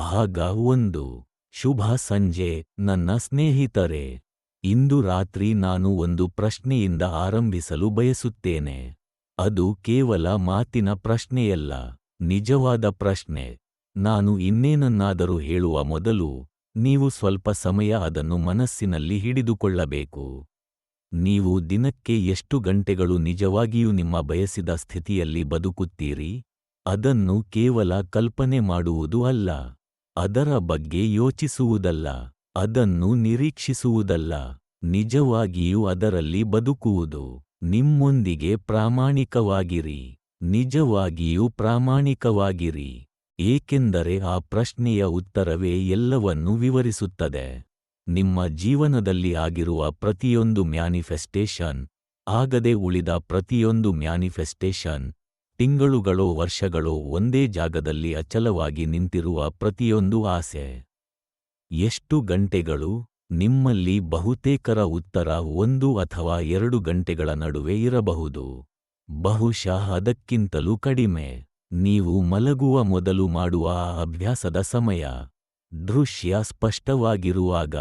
ಭಾಗ 1. ಶುಭ ಸಂಜೆ ನನ್ನ ಸ್ನೇಹಿತರೆ. ಇಂದು ರಾತ್ರಿ ನಾನು ಒಂದು ಪ್ರಶ್ನೆಯಿಂದ ಆರಂಭಿಸಲು ಬಯಸುತ್ತೇನೆ. ಅದು ಕೇವಲ ಮಾತಿನ ಪ್ರಶ್ನೆಯಲ್ಲ, ನಿಜವಾದ ಪ್ರಶ್ನೆ. ನಾನು ಇನ್ನೇನನ್ನಾದರೂ ಹೇಳುವ ಮೊದಲು ನೀವು ಸ್ವಲ್ಪ ಸಮಯ ಅದನ್ನು ಮನಸ್ಸಿನಲ್ಲಿ ಹಿಡಿದುಕೊಳ್ಳಬೇಕು. ನೀವು ದಿನಕ್ಕೆ ಎಷ್ಟು ಗಂಟೆಗಳು ನಿಜವಾಗಿಯೂ ನಿಮ್ಮ ಬಯಸಿದ ಸ್ಥಿತಿಯಲ್ಲಿ ಬದುಕುತ್ತೀರಿ? ಅದನ್ನು ಕೇವಲ ಕಲ್ಪನೆ ಮಾಡುವುದು ಅಲ್ಲ, ಅದರ ಬಗ್ಗೆ ಯೋಚಿಸುವುದಲ್ಲ, ಅದನ್ನು ನಿರೀಕ್ಷಿಸುವುದಲ್ಲ, ನಿಜವಾಗಿಯೂ ಅದರಲ್ಲಿ ಬದುಕುವುದು. ನಿಮ್ಮೊಂದಿಗೆ ಪ್ರಾಮಾಣಿಕವಾಗಿರಿ, ನಿಜವಾಗಿಯೂ ಪ್ರಾಮಾಣಿಕವಾಗಿರಿ, ಏಕೆಂದರೆ ಆ ಪ್ರಶ್ನೆಯ ಉತ್ತರವೇ ಎಲ್ಲವನ್ನೂ ವಿವರಿಸುತ್ತದೆ. ನಿಮ್ಮ ಜೀವನದಲ್ಲಿ ಆಗಿರುವ ಪ್ರತಿಯೊಂದು ಮ್ಯಾನಿಫೆಸ್ಟೇಷನ್, ಆಗದೆ ಉಳಿದ ಪ್ರತಿಯೊಂದು ಮ್ಯಾನಿಫೆಸ್ಟೇಷನ್, ತಿಂಗಳುಗಳೋ ವರ್ಷಗಳೋ ಒಂದೇ ಜಾಗದಲ್ಲಿ ಅಚಲವಾಗಿ ನಿಂತಿರುವ ಪ್ರತಿಯೊಂದು ಆಸೆ. ಎಷ್ಟು ಗಂಟೆಗಳು? ನಿಮ್ಮಲ್ಲಿ ಬಹುತೇಕರ ಉತ್ತರ 1 ಅಥವಾ 2 ಗಂಟೆಗಳ ನಡುವೆ ಇರಬಹುದು, ಬಹುಶಃ ಅದಕ್ಕಿಂತಲೂ ಕಡಿಮೆ. ನೀವು ಮಲಗುವ ಮೊದಲು ಮಾಡುವ ಆ ಅಭ್ಯಾಸದ ಸಮಯ. ದೃಶ್ಯ ಸ್ಪಷ್ಟವಾಗಿರುವಾಗ,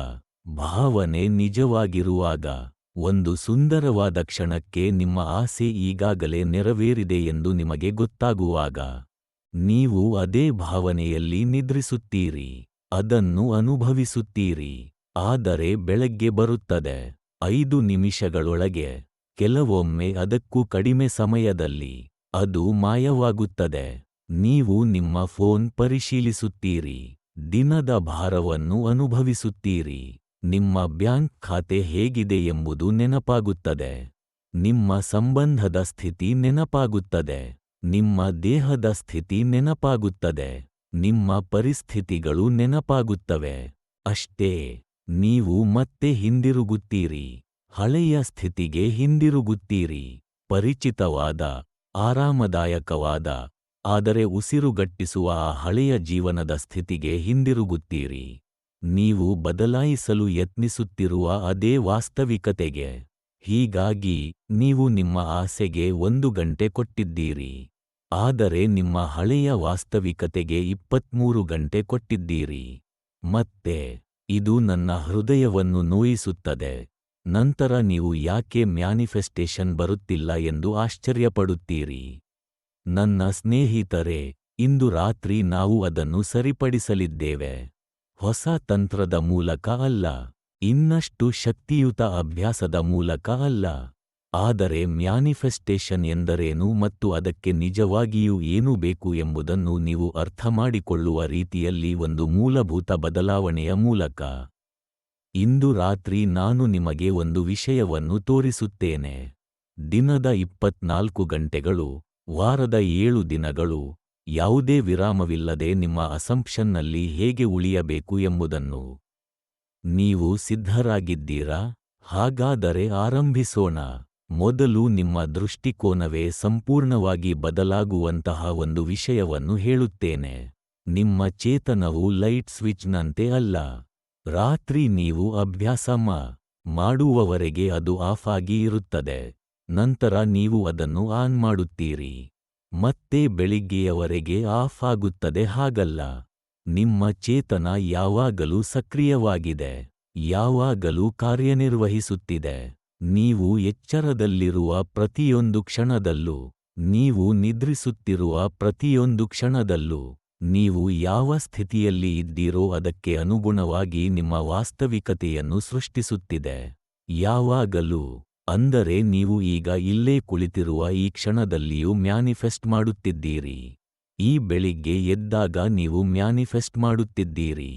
ಭಾವನೆ ನಿಜವಾಗಿರುವಾಗ, ಒಂದು ಸುಂದರವಾದ ಕ್ಷಣಕ್ಕೆ ನಿಮ್ಮ ಆಸೆ ಈಗಾಗಲೇ ನೆರವೇರಿದೆ ಎಂದು ನಿಮಗೆ ಗೊತ್ತಾಗುವಾಗ, ನೀವು ಅದೇ ಭಾವನೆಯಲ್ಲಿ ನಿದ್ರಿಸುತ್ತೀರಿ, ಅದನ್ನು ಅನುಭವಿಸುತ್ತೀರಿ. ಆದರೆ ಬೆಳಗ್ಗೆ ಬರುತ್ತದೆ, 5 ನಿಮಿಷಗಳೊಳಗೆ, ಕೆಲವೊಮ್ಮೆ ಅದಕ್ಕೂ ಕಡಿಮೆ ಸಮಯದಲ್ಲಿ, ಅದು ಮಾಯವಾಗುತ್ತದೆ. ನೀವು ನಿಮ್ಮ ಫೋನ್ ಪರಿಶೀಲಿಸುತ್ತೀರಿ, ದಿನದ ಭಾರವನ್ನು ಅನುಭವಿಸುತ್ತೀರಿ, ನಿಮ್ಮ ಬ್ಯಾಂಕ್ ಖಾತೆ ಹೇಗಿದೆ ಎಂಬುದು ನೆನಪಾಗುತ್ತದೆ, ನಿಮ್ಮ ಸಂಬಂಧದ ಸ್ಥಿತಿ ನೆನಪಾಗುತ್ತದೆ, ನಿಮ್ಮ ದೇಹದ ಸ್ಥಿತಿ ನೆನಪಾಗುತ್ತದೆ, ನಿಮ್ಮ ಪರಿಸ್ಥಿತಿಗಳು ನೆನಪಾಗುತ್ತವೆ. ಅಷ್ಟೇ, ನೀವು ಮತ್ತೆ ಹಿಂದಿರುಗುತ್ತೀರಿ, ಹಳೆಯ ಸ್ಥಿತಿಗೆ ಹಿಂದಿರುಗುತ್ತೀರಿ, ಪರಿಚಿತವಾದ, ಆರಾಮದಾಯಕವಾದ, ಆದರೆ ಉಸಿರುಗಟ್ಟಿಸುವ ಆ ಹಳೆಯ ಜೀವನದ ಸ್ಥಿತಿಗೆ ಹಿಂದಿರುಗುತ್ತೀರಿ. ನೀವು ಬದಲಾಯಿಸಲು ಯತ್ನಿಸುತ್ತಿರುವ ಅದೇ ವಾಸ್ತವಿಕತೆಗೆ. ಹೀಗಾಗಿ ನೀವು ನಿಮ್ಮ ಆಸೆಗೆ 1 ಗಂಟೆ ಕೊಟ್ಟಿದ್ದೀರಿ, ಆದರೆ ನಿಮ್ಮ ಹಳೆಯ ವಾಸ್ತವಿಕತೆಗೆ 23 ಗಂಟೆ ಕೊಟ್ಟಿದ್ದೀರಿ. ಮತ್ತೆ, ಇದು ನನ್ನ ಹೃದಯವನ್ನು ನೋಯಿಸುತ್ತದೆ. ನಂತರ ನೀವು ಯಾಕೆ ಮ್ಯಾನಿಫೆಸ್ಟೇಷನ್ ಬರುತ್ತಿಲ್ಲ ಎಂದು ಆಶ್ಚರ್ಯಪಡುತ್ತೀರಿ. ನನ್ನ ಸ್ನೇಹಿತರೆ, ಇಂದು ರಾತ್ರಿ ನಾವು ಅದನ್ನು ಸರಿಪಡಿಸಲಿದ್ದೇವೆ. ಹೊಸ ತಂತ್ರದ ಮೂಲಕ ಅಲ್ಲ, ಇನ್ನಷ್ಟು ಶಕ್ತಿಯುತ ಅಭ್ಯಾಸದ ಮೂಲಕ ಅಲ್ಲ, ಆದರೆ ಮ್ಯಾನಿಫೆಸ್ಟೇಷನ್ ಎಂದರೇನು ಮತ್ತು ಅದಕ್ಕೆ ನಿಜವಾಗಿಯೂ ಏನು ಬೇಕು ಎಂಬುದನ್ನು ನೀವು ಅರ್ಥಮಾಡಿಕೊಳ್ಳುವ ರೀತಿಯಲ್ಲಿ ಒಂದು ಮೂಲಭೂತ ಬದಲಾವಣೆಯ ಮೂಲಕ. ಇಂದು ರಾತ್ರಿ ನಾನು ನಿಮಗೆ ಒಂದು ವಿಷಯವನ್ನು ತೋರಿಸುತ್ತೇನೆ. ದಿನದ 24 ಗಂಟೆಗಳು, ವಾರದ 7 ದಿನಗಳು, ಯಾವುದೇ ವಿರಾಮವಿಲ್ಲದೆ ನಿಮ್ಮ ಅಸಂಪ್ಷನ್ನಲ್ಲಿ ಹೇಗೆ ಉಳಿಯಬೇಕು ಎಂಬುದನ್ನು. ನೀವು ಸಿದ್ಧರಾಗಿದ್ದೀರಾ? ಹಾಗಾದರೆ ಆರಂಭಿಸೋಣ. ಮೊದಲು ನಿಮ್ಮ ದೃಷ್ಟಿಕೋನವೇ ಸಂಪೂರ್ಣವಾಗಿ ಬದಲಾಗುವಂತಹ ಒಂದು ವಿಷಯವನ್ನು ಹೇಳುತ್ತೇನೆ. ನಿಮ್ಮ ಚೇತನವು ಲೈಟ್ ಸ್ವಿಚ್ನಂತೆ ಅಲ್ಲ. ರಾತ್ರಿ ನೀವು ಅಭ್ಯಾಸ ಮಾಡುವವರೆಗೆ ಅದು ಆಫ್ ಆಗಿ ಇರುತ್ತದೆ, ನಂತರ ನೀವು ಅದನ್ನು ಆನ್ ಮಾಡುತ್ತೀರಿ, ಮತ್ತೆ ಬೆಳಿಗ್ಗೆಯವರೆಗೆ ಆಫ್ ಆಗುತ್ತದೆ. ಹಾಗಲ್ಲ, ನಿಮ್ಮ ಚೇತನ ಯಾವಾಗಲೂ ಸಕ್ರಿಯವಾಗಿದೆ, ಯಾವಾಗಲೂ ಕಾರ್ಯನಿರ್ವಹಿಸುತ್ತಿದೆ. ನೀವು ಎಚ್ಚರದಲ್ಲಿರುವ ಪ್ರತಿಯೊಂದು ಕ್ಷಣದಲ್ಲೂ, ನೀವು ನಿದ್ರಿಸುತ್ತಿರುವ ಪ್ರತಿಯೊಂದು ಕ್ಷಣದಲ್ಲೂ, ನೀವು ಯಾವ ಸ್ಥಿತಿಯಲ್ಲಿ ಇದ್ದೀರೋ ಅದಕ್ಕೆ ಅನುಗುಣವಾಗಿ ನಿಮ್ಮ ವಾಸ್ತವಿಕತೆಯನ್ನು ಸೃಷ್ಟಿಸುತ್ತಿದೆ. ಯಾವಾಗಲೂ. ಅಂದರೆ ನೀವು ಈಗ ಇಲ್ಲೇ ಕುಳಿತಿರುವ ಈ ಕ್ಷಣದಲ್ಲಿಯೂ ಮ್ಯಾನಿಫೆಸ್ಟ್ ಮಾಡುತ್ತಿದ್ದೀರಿ. ಈ ಬೆಳಿಗ್ಗೆ ಎದ್ದಾಗ ನೀವು ಮ್ಯಾನಿಫೆಸ್ಟ್ ಮಾಡುತ್ತಿದ್ದೀರಿ.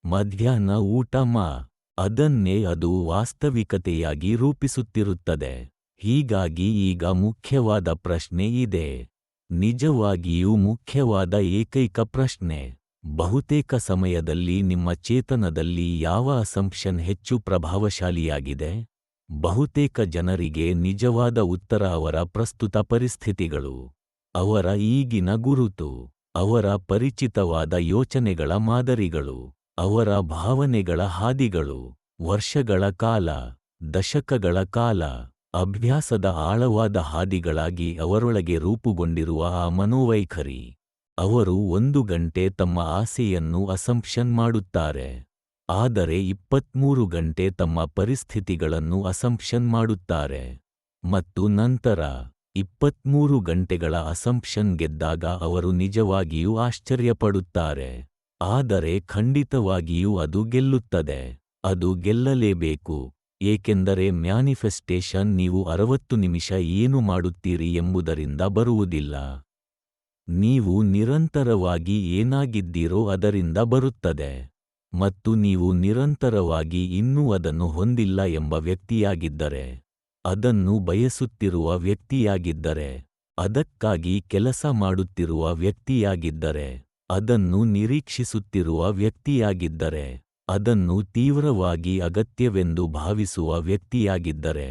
ಮಧ್ಯಾಹ್ನ ಊಟ ಅದನ್ನೇ ಅದು ವಾಸ್ತವಿಕತೆಯಾಗಿ ರೂಪಿಸುತ್ತಿರುತ್ತದೆ. ಹೀಗಾಗಿ ಈಗ ಮುಖ್ಯವಾದ ಪ್ರಶ್ನೆ ಇದೆ. ನಿಜವಾಗಿಯೂ ಮುಖ್ಯವಾದ ಏಕೈಕ ಪ್ರಶ್ನೆ. ಬಹುತೇಕ ಸಮಯದಲ್ಲಿ ನಿಮ್ಮ ಚೇತನದಲ್ಲಿ ಯಾವ ಅಸಂಪ್ಷನ್ ಹೆಚ್ಚು ಪ್ರಭಾವಶಾಲಿಯಾಗಿದೆ? ಬಹುತೇಕ ಜನರಿಗೆ ನಿಜವಾದ ಉತ್ತರ ಅವರ ಪ್ರಸ್ತುತ ಪರಿಸ್ಥಿತಿಗಳು, ಅವರ ಈಗಿನ ಗುರುತು, ಅವರ ಪರಿಚಿತವಾದ ಯೋಚನೆಗಳ ಮಾದರಿಗಳು, ಅವರ ಭಾವನೆಗಳ ಹಾದಿಗಳು, ವರ್ಷಗಳ ಕಾಲ, ದಶಕಗಳ ಕಾಲ, ಅಭ್ಯಾಸದ ಆಳವಾದ ಹಾದಿಗಳಾಗಿ ಅವರೊಳಗೆ ರೂಪುಗೊಂಡಿರುವ ಆ ಮನೋವೈಖರಿ. ಅವರು 1 ಗಂಟೆ ತಮ್ಮ ಆಸೆಯನ್ನು ಅಸಂಪ್ಷನ್ ಮಾಡುತ್ತಾರೆ. ಆದರೆ 23 ಗಂಟೆ ತಮ್ಮ ಪರಿಸ್ಥಿತಿಗಳನ್ನು ಅಸಂಪ್ಷನ್ ಮಾಡುತ್ತಾರೆ. ಮತ್ತು ನಂತರ 23 ಗಂಟೆಗಳ ಅಸಂಪ್ಷನ್ ಗೆದ್ದಾಗ ಅವರು ನಿಜವಾಗಿಯೂ ಆಶ್ಚರ್ಯಪಡುತ್ತಾರೆ. ಆದರೆ ಖಂಡಿತವಾಗಿಯೂ ಅದು ಗೆಲ್ಲುತ್ತದೆ. ಅದು ಗೆಲ್ಲಲೇಬೇಕು, ಏಕೆಂದರೆ ಮ್ಯಾನಿಫೆಸ್ಟೇಷನ್ ನೀವು 60 ನಿಮಿಷ ಏನು ಮಾಡುತ್ತೀರಿ ಎಂಬುದರಿಂದ ಬರುವುದಿಲ್ಲ. ನೀವು ನಿರಂತರವಾಗಿ ಏನಾಗಿದ್ದೀರೋ ಅದರಿಂದ ಬರುತ್ತದೆ. ಮತ್ತು ನೀವು ನಿರಂತರವಾಗಿ ಇನ್ನೂ ಅದನ್ನು ಹೊಂದಿಲ್ಲ ಎಂಬ ವ್ಯಕ್ತಿಯಾಗಿದ್ದರೆ, ಅದನ್ನು ಬಯಸುತ್ತಿರುವ ವ್ಯಕ್ತಿಯಾಗಿದ್ದರೆ, ಅದಕ್ಕಾಗಿ ಕೆಲಸ ಮಾಡುತ್ತಿರುವ ವ್ಯಕ್ತಿಯಾಗಿದ್ದರೆ, ಅದನ್ನು ನಿರೀಕ್ಷಿಸುತ್ತಿರುವ ವ್ಯಕ್ತಿಯಾಗಿದ್ದರೆ, ಅದನ್ನು ತೀವ್ರವಾಗಿ ಅಗತ್ಯವೆಂದು ಭಾವಿಸುವ ವ್ಯಕ್ತಿಯಾಗಿದ್ದರೆ,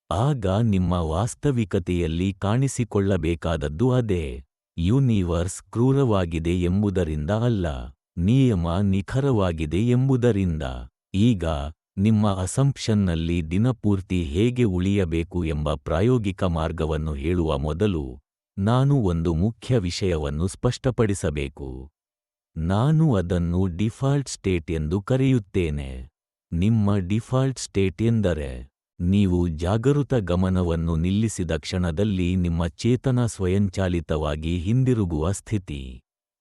ಆಗ ನಿಮ್ಮ ವಾಸ್ತವಿಕತೆಯಲ್ಲಿ ಕಾಣಿಸಿಕೊಳ್ಳಬೇಕಾದದ್ದು ಅದೇ. ಯೂನಿವರ್ಸ್ ಕ್ರೂರವಾಗಿದೆ ಎಂಬುದರಿಂದ ಅಲ್ಲ, ನಿಯಮ ನಿಖರವಾಗಿದೆ ಎಂಬುದರಿಂದ. ಈಗ ನಿಮ್ಮ ಅಸಂಪ್ಷನ್ನಲ್ಲಿ ದಿನಪೂರ್ತಿ ಹೇಗೆ ಉಳಿಯಬೇಕು ಎಂಬ ಪ್ರಾಯೋಗಿಕ ಮಾರ್ಗವನ್ನು ಹೇಳುವ ಮೊದಲು ನಾನು ಒಂದು ಮುಖ್ಯ ವಿಷಯವನ್ನು ಸ್ಪಷ್ಟಪಡಿಸಬೇಕು. ನಾನು ಅದನ್ನು ಡಿಫಾಲ್ಟ್ ಸ್ಟೇಟ್ ಎಂದು ಕರೆಯುತ್ತೇನೆ. ನಿಮ್ಮ ಡಿಫಾಲ್ಟ್ ಸ್ಟೇಟ್ ಎಂದರೆ ನೀವು ಜಾಗೃತ ಗಮನವನ್ನು ನಿಲ್ಲಿಸಿದ ಕ್ಷಣದಲ್ಲಿ ನಿಮ್ಮ ಚೇತನ ಸ್ವಯಂಚಾಲಿತವಾಗಿ ಹಿಂದಿರುಗುವ ಸ್ಥಿತಿ.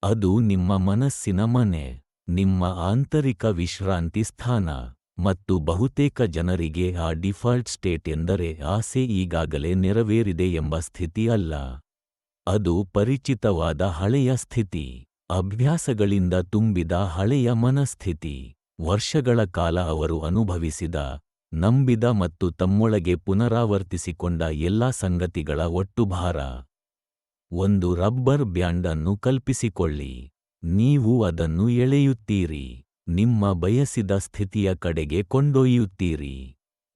ಅದು ನಿಮ್ಮ ಮನಸ್ಸಿನ ಮನೆ, ನಿಮ್ಮ ಆಂತರಿಕ ವಿಶ್ರಾಂತಿ ಸ್ಥಾನ. ಮತ್ತು ಬಹುತೇಕ ಜನರಿಗೆ ಆ ಡಿಫಾಲ್ಟ್ ಸ್ಟೇಟ್ ಎಂದರೆ ಆಸೆ ಈಗಾಗಲೇ ನೆರವೇರಿದೆ ಎಂಬ ಸ್ಥಿತಿ ಅಲ್ಲ. ಅದು ಪರಿಚಿತವಾದ ಹಳೆಯ ಸ್ಥಿತಿ, ಅಭ್ಯಾಸಗಳಿಂದ ತುಂಬಿದ ಹಳೆಯ ಮನಸ್ಥಿತಿ. ವರ್ಷಗಳ ಕಾಲ ಅವರು ಅನುಭವಿಸಿದ, ನಂಬಿದ ಮತ್ತು ತಮ್ಮೊಳಗೆ ಪುನರಾವರ್ತಿಸಿಕೊಂಡ ಎಲ್ಲಾ ಸಂಗತಿಗಳ ಒಟ್ಟು ಭಾರ. ಒಂದು ರಬ್ಬರ್ ಬ್ಯಾಂಡ್ ಅನ್ನು ಕಲ್ಪಿಸಿಕೊಳ್ಳಿ. ನೀವು ಅದನ್ನು ಎಳೆಯುತ್ತೀರಿ, ನಿಮ್ಮ ಬಯಸಿದ ಸ್ಥಿತಿಯ ಕಡೆಗೆ ಕೊಂಡೊಯ್ಯುತ್ತೀರಿ.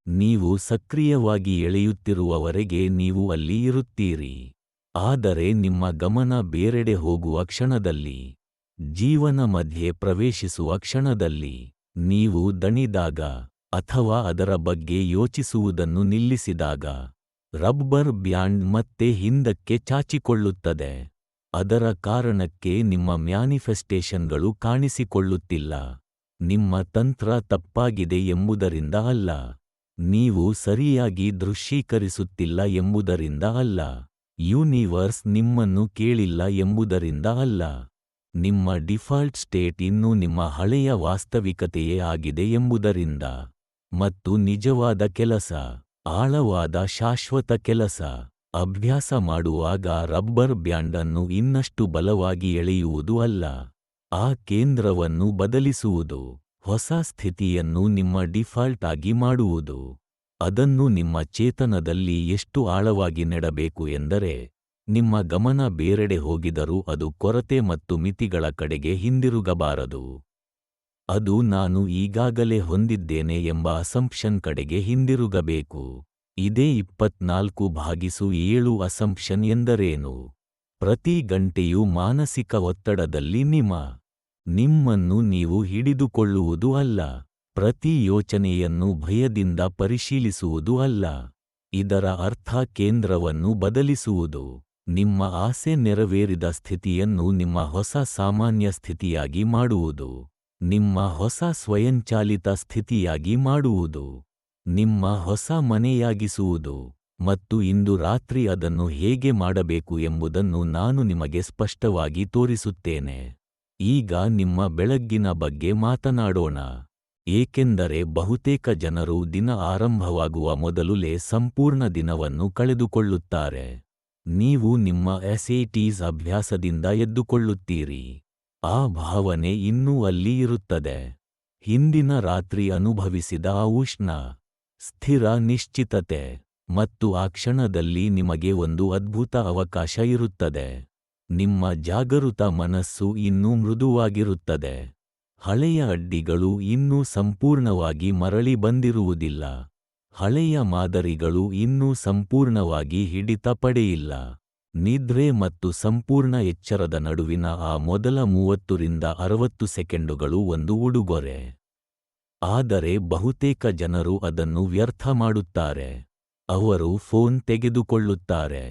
ನೀವು ಸಕ್ರಿಯವಾಗಿ ಎಳೆಯುತ್ತಿರುವವರೆಗೆ ನೀವು ಅಲ್ಲಿ ಇರುತ್ತೀರಿ. ಆದರೆ ನಿಮ್ಮ ಗಮನ ಬೇರೆಡೆ ಹೋಗುವ ಕ್ಷಣದಲ್ಲಿ, ಜೀವನ ಮಧ್ಯೆ ಪ್ರವೇಶಿಸುವ ಕ್ಷಣದಲ್ಲಿ, ನೀವು ದಣಿದಾಗ ಅಥವಾ ಅದರ ಬಗ್ಗೆ ಯೋಚಿಸುವುದನ್ನು ನಿಲ್ಲಿಸಿದಾಗ, ರಬ್ಬರ್ ಬ್ಯಾಂಡ್ ಮತ್ತೆ ಹಿಂದಕ್ಕೆ ಚಾಚಿಕೊಳ್ಳುತ್ತದೆ. ಅದರ ಕಾರಣಕ್ಕೆ ನಿಮ್ಮ ಮ್ಯಾನಿಫೆಸ್ಟೇಷನ್ಗಳು ಕಾಣಿಸಿಕೊಳ್ಳುತ್ತಿಲ್ಲ. ನಿಮ್ಮ ತಂತ್ರ ತಪ್ಪಾಗಿದೆ ಎಂಬುದರಿಂದ ಅಲ್ಲ, ನೀವು ಸರಿಯಾಗಿ ದೃಶ್ಯೀಕರಿಸುತ್ತಿಲ್ಲ ಎಂಬುದರಿಂದ ಅಲ್ಲ, ಯೂನಿವರ್ಸ್ ನಿಮ್ಮನ್ನು ಕೇಳಿಲ್ಲ ಎಂಬುದರಿಂದ ಅಲ್ಲ. ನಿಮ್ಮ ಡಿಫಾಲ್ಟ್ ಸ್ಟೇಟ್ ಇನ್ನೂ ನಿಮ್ಮ ಹಳೆಯ ವಾಸ್ತವಿಕತೆಯೇ ಆಗಿದೆ ಎಂಬುದರಿಂದ. ಮತ್ತು ನಿಜವಾದ ಕೆಲಸ, ಆಳವಾದ ಶಾಶ್ವತ ಕೆಲಸ, ಅಭ್ಯಾಸ ಮಾಡುವಾಗ ರಬ್ಬರ್ ಬ್ಯಾಂಡ್ ಅನ್ನು ಇನ್ನಷ್ಟು ಬಲವಾಗಿ ಎಳೆಯುವುದು ಅಲ್ಲ, ಆ ಕೇಂದ್ರವನ್ನು ಬದಲಿಸುವುದು, ಹೊಸ ಸ್ಥಿತಿಯನ್ನು ನಿಮ್ಮ ಡಿಫಾಲ್ಟ್ ಆಗಿ ಮಾಡುವುದು. ಅದನ್ನು ನಿಮ್ಮ ಚೇತನದಲ್ಲಿ ಎಷ್ಟು ಆಳವಾಗಿ ನೆಡಬೇಕು ಎಂದರೆ, ನಿಮ್ಮ ಗಮನ ಬೇರೆಡೆ ಹೋಗಿದರೂ ಅದು ಕೊರತೆ ಮತ್ತು ಮಿತಿಗಳ ಕಡೆಗೆ ಹಿಂದಿರುಗಬಾರದು. ಅದು ನಾನು ಈಗಾಗಲೇ ಹೊಂದಿದ್ದೇನೆ ಎಂಬ ಅಸಂಪ್ಷನ್ ಕಡೆಗೆ ಹಿಂದಿರುಗಬೇಕು. ಇದೇ 24/7 ಅಸಂಪ್ಷನ್ ಎಂದರೇನು? ಪ್ರತಿ ಗಂಟೆಯೂ ಮಾನಸಿಕ ಒತ್ತಡದಲ್ಲಿ ನಿಮ್ಮನ್ನು ನೀವು ಹಿಡಿದುಕೊಳ್ಳುವುದು ಅಲ್ಲ. ಪ್ರತಿ ಯೋಚನೆಯನ್ನು ಭಯದಿಂದ ಪರಿಶೀಲಿಸುವುದು ಅಲ್ಲ. ಇದರ ಅರ್ಥ ಕೇಂದ್ರವನ್ನು ಬದಲಿಸುವುದು. ನಿಮ್ಮ ಆಸೆ ನೆರವೇರಿದ ಸ್ಥಿತಿಯನ್ನು ನಿಮ್ಮ ಹೊಸ ಸಾಮಾನ್ಯ ಸ್ಥಿತಿಯಾಗಿ ಮಾಡುವುದು. ನಿಮ್ಮ ಹೊಸ ಸ್ವಯಂಚಾಲಿತ ಸ್ಥಿತಿಯಾಗಿ ಮಾಡುವುದು. ನಿಮ್ಮ ಹೊಸ ಮನೆಯಾಗಿಸುವುದು. ಮತ್ತು ಇಂದು ರಾತ್ರಿ ಅದನ್ನು ಹೇಗೆ ಮಾಡಬೇಕು ಎಂಬುದನ್ನು ನಾನು ನಿಮಗೆ ಸ್ಪಷ್ಟವಾಗಿ ತೋರಿಸುತ್ತೇನೆ. ಈಗ ನಿಮ್ಮ ಬೆಳಗ್ಗಿನ ಬಗ್ಗೆ ಮಾತನಾಡೋಣ. ಏಕೆಂದರೆ ಬಹುತೇಕ ಜನರು ದಿನ ಆರಂಭವಾಗುವ ಮೊದಲೇ ಸಂಪೂರ್ಣ ದಿನವನ್ನು ಕಳೆದುಕೊಳ್ಳುತ್ತಾರೆ. ನೀವು ನಿಮ್ಮ SATs ಅಭ್ಯಾಸದಿಂದ ಎದ್ದುಕೊಳ್ಳುತ್ತೀರಿ. ಆ ಭಾವನೆ ಇನ್ನೂ ಅಲ್ಲಿ ಇರುತ್ತದೆ. ಹಿಂದಿನ ರಾತ್ರಿ ಅನುಭವಿಸಿದ ಆ ಉಷ್ಣ, ಸ್ಥಿರ ನಿಶ್ಚಿತತೆ, ಮತ್ತು ಆ ಕ್ಷಣದಲ್ಲಿ ನಿಮಗೆ ಒಂದು ಅದ್ಭುತ ಅವಕಾಶ ಇರುತ್ತದೆ. ನಿಮ್ಮ ಜಾಗೃತ ಮನಸ್ಸು ಇನ್ನೂ ಮೃದುವಾಗಿರುತ್ತದೆ. ಹಳೆಯ ಅಡ್ಡಿಗಳು ಇನ್ನೂ ಸಂಪೂರ್ಣವಾಗಿ ಮರಳಿ ಬಂದಿರುವುದಿಲ್ಲ. ಹಳೆಯ ಮಾದರಿಗಳು ಇನ್ನೂ ಸಂಪೂರ್ಣವಾಗಿ ಹಿಡಿತ ಪಡೆಯಿಲ್ಲ. ನಿದ್ರೆ ಮತ್ತು ಸಂಪೂರ್ಣ ಎಚ್ಚರದ ನಡುವಿನ ಆ ಮೊದಲ 30 ರಿಂದ 60 ಸೆಕೆಂಡುಗಳು ಒಂದು ಉಡುಗೊರೆ. ಆದರೆ ಬಹುತೇಕ ಜನರು ಅದನ್ನು ವ್ಯರ್ಥ ಮಾಡುತ್ತಾರೆ. ಅವರು ಫೋನ್ ತೆಗೆದುಕೊಳ್ಳುತ್ತಾರೆ,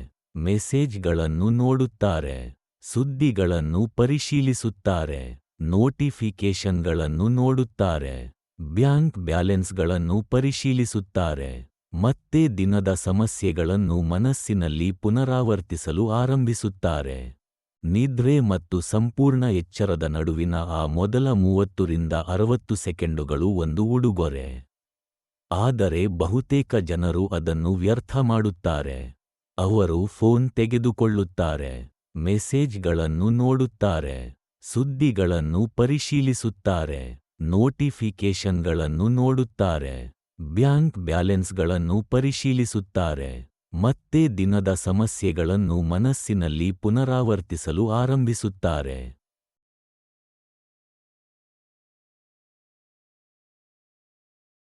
ಮೆಸೇಜ್ಗಳನ್ನು ನೋಡುತ್ತಾರೆ, ಸುದ್ದಿಗಳನ್ನು ಪರಿಶೀಲಿಸುತ್ತಾರೆ, ನೋಟಿಫಿಕೇಷನ್ಗಳನ್ನು ನೋಡುತ್ತಾರೆ, ಬ್ಯಾಂಕ್ ಬ್ಯಾಲೆನ್ಸ್ಗಳನ್ನು ಪರಿಶೀಲಿಸುತ್ತಾರೆ, ಮತ್ತೆ ದಿನದ ಸಮಸ್ಯೆಗಳನ್ನು ಮನಸ್ಸಿನಲ್ಲಿ ಪುನರಾವರ್ತಿಸಲು ಆರಂಭಿಸುತ್ತಾರೆ. ನಿದ್ರೆ ಮತ್ತು ಸಂಪೂರ್ಣ ಎಚ್ಚರದ ನಡುವಿನ ಆ ಮೊದಲ 30 ರಿಂದ 60 ಸೆಕೆಂಡುಗಳು ಒಂದು ಉಡುಗೊರೆ. ಆದರೆ ಬಹುತೇಕ ಜನರು ಅದನ್ನು ವ್ಯರ್ಥ ಮಾಡುತ್ತಾರೆ. ಅವರು ಫೋನ್ ತೆಗೆದುಕೊಳ್ಳುತ್ತಾರೆ, ಮೆಸೇಜ್ಗಳನ್ನು ನೋಡುತ್ತಾರೆ, ಸುದ್ದಿಗಳನ್ನು ಪರಿಶೀಲಿಸುತ್ತಾರೆ, ನೋಟಿಫಿಕೇಷನ್ಗಳನ್ನು ನೋಡುತ್ತಾರೆ, ಬ್ಯಾಂಕ್ ಬ್ಯಾಲೆನ್ಸ್ಗಳನ್ನು ಪರಿಶೀಲಿಸುತ್ತಾರೆ, ಮತ್ತೆ ದಿನದ ಸಮಸ್ಯೆಗಳನ್ನು ಮನಸ್ಸಿನಲ್ಲಿ ಪುನರಾವರ್ತಿಸಲು ಆರಂಭಿಸುತ್ತಾರೆ.